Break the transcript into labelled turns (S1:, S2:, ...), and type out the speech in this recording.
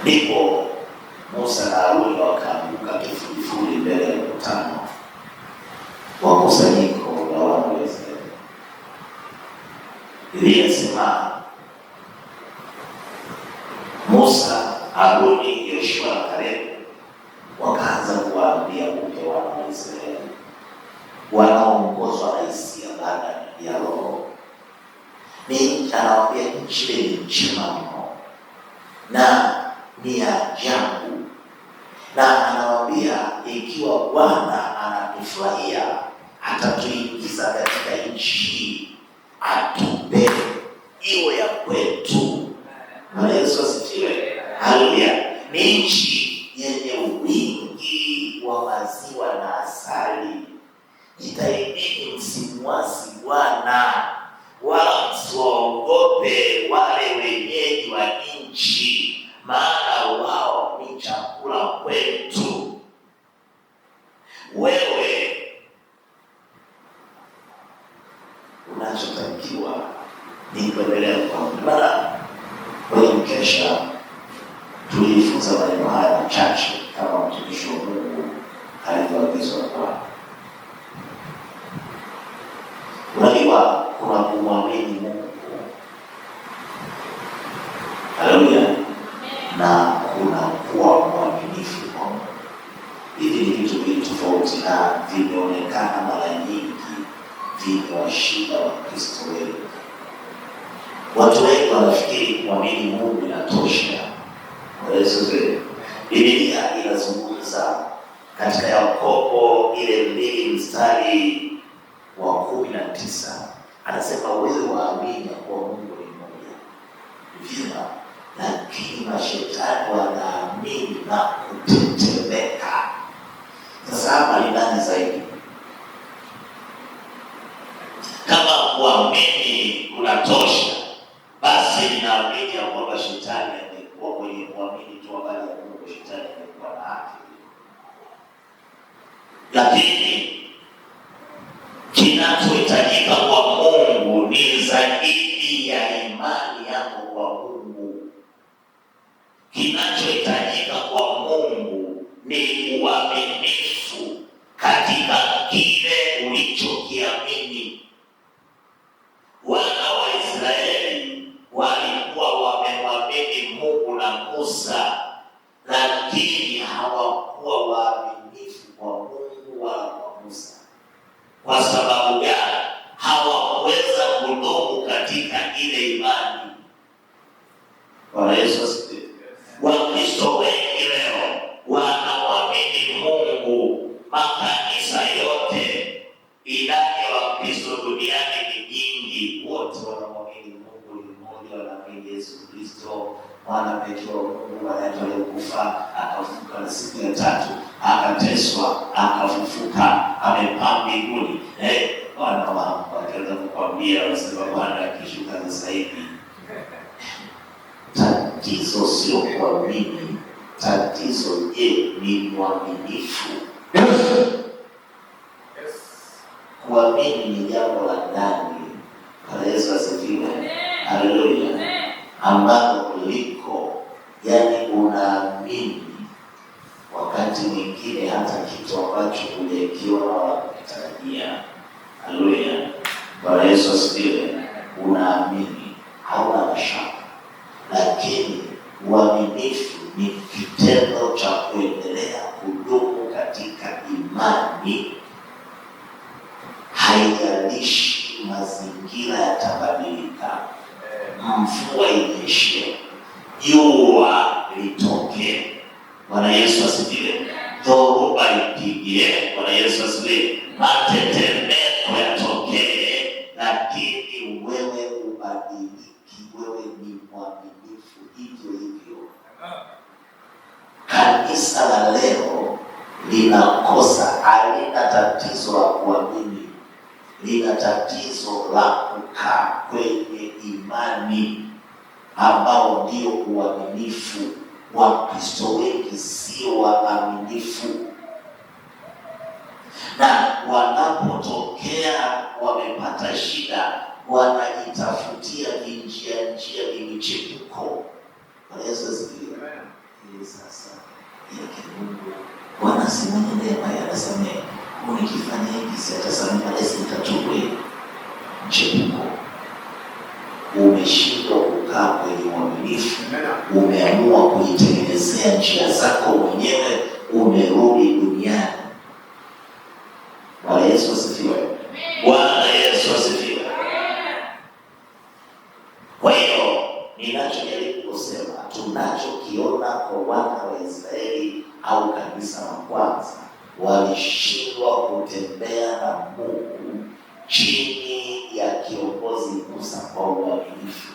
S1: Ndipo Musa na Haruni wakaanguka kifudifudi mbele ya mkutano wa kusanyiko la wana wa Israeli. Biblia inasema Musa, Haruni, Yoshua na Kalebu wakaanza kuwaambia upya wana wa Israeli wanaoongozwa na hisia baada ya Roho. Anawaambia nchi ni njema mno na ni ajabu, na anawaambia ikiwa Bwana anatufurahia atatuingiza katika nchi hii, atupe iwe ya kwetu. Bwana Yesu asifiwe. Haleluya. Ni nchi yenye wingi wa maziwa na asali. Jitahidini msimwasi Bwana, wala msiwaogope wale wenyeji wa nchi, maana wao ni chakula kwetu. Wewe unachotakiwa ni kuendelea kuamka. Kwenye mkesha tulijifunza maneno haya machache kama mtumishi wa Mungu alivyoagizwa kwa. Unajua kuna kumwamini Mungu, haleluya, na kuna kuwa mwaminifu kwa Mungu. Hivi ni vitu viwili tofauti na vimeonekana mara nyingi vimewashinda Wakristo wengi. Watu wengi wanafikiri kuamini Mungu inatosha. Biblia inazungumza katika Yakobo ile 2 mstari wa 19, anasema wewe waamini ya kuwa Mungu ni mmoja, vyema, lakini mashetani wanaamini na kutetemeka. Sasa hapa ni nani zaidi? Kama kuamini unatosha, basi ninaamini ya kwamba shetani angekuwa kwenye kuamini tu habari ya Mungu, shetani angekuwa na haki. Lakini kinachohitajika kwa Mungu ni zaidi ya imani yako kwa Mungu. Kinachohitajika kwa Mungu ni uaminifu katika kile ulichokiamini. Wana wa Israeli walikuwa wamemwamini Mungu na Musa, lakini hawakuwa waaminifu kwa Mungu wala kwa Musa. Kwa sababu gani? Hawakuweza kudumu katika ile imani. Bwana Yesu asifiwe. Wakristo wengi leo wanamwamini Mungu. Makanisa yote, idadi ya Wakristo duniani ni nyingi, wote wanamwamini Mungu ni mmoja, wanaamini Yesu Kristo mwana pekee wa Mungu aliyekufa akafufuka na siku ya tatu, akateswa, akafufuka, amepaa mbinguni. Bwana wangu akaanza kukwambia, wasema Bwana akishuka sasa hivi. Tatizo sio kuamini, tatizo je, ni mwaminifu? Kuamini ni jambo la ndani. Bwana Yesu asifiwe. Haleluya. Ambalo liko, yani unaamini wakati mwingine hata kitu ambacho hujakiona wala kukitarajia. Haleluya. Bwana Yesu asifiwe. Unaamini, hauna mashaka. Lakini uaminifu ni kitendo cha kuendelea kudumu katika imani. Haijalishi mazingira yatabadilika, mvua inyeshe, jua litoke. Bwana Yesu asifiwe. Dhoruba ipige. Bwana Yesu asifiwe. Matetemeko yatokee, lakini wewe ubadiliki, wewe ni mwaminifu hivyo hivyo. Kanisa la leo linakosa, halina tatizo la kuamini, lina tatizo la kukaa kwenye imani ambao ndio uaminifu. Wakristo wengi sio waaminifu, na wanapotokea wamepata shida, wanajitafutia njia vimichepuko. Yesu asifiwe. Sasa Mungu Bwana si mwenye neema, anasamehe. Ukifanya hivi sitasamehe, basi nitatubu. Mchepuko, umeshindwa kukaa kwenye uaminifu, umeamua kujitengenezea njia zako mwenyewe, umerudi duniani. Bwana Yesu asifiwe. Bwana Yesu asifiwe. Kwa hiyo ninachojaribu kusema, tunachokiona kwa wana wa Israeli au kanisa la kwanza, walishindwa kutembea na Mungu chini ya kiongozi Musa kwa uaminifu.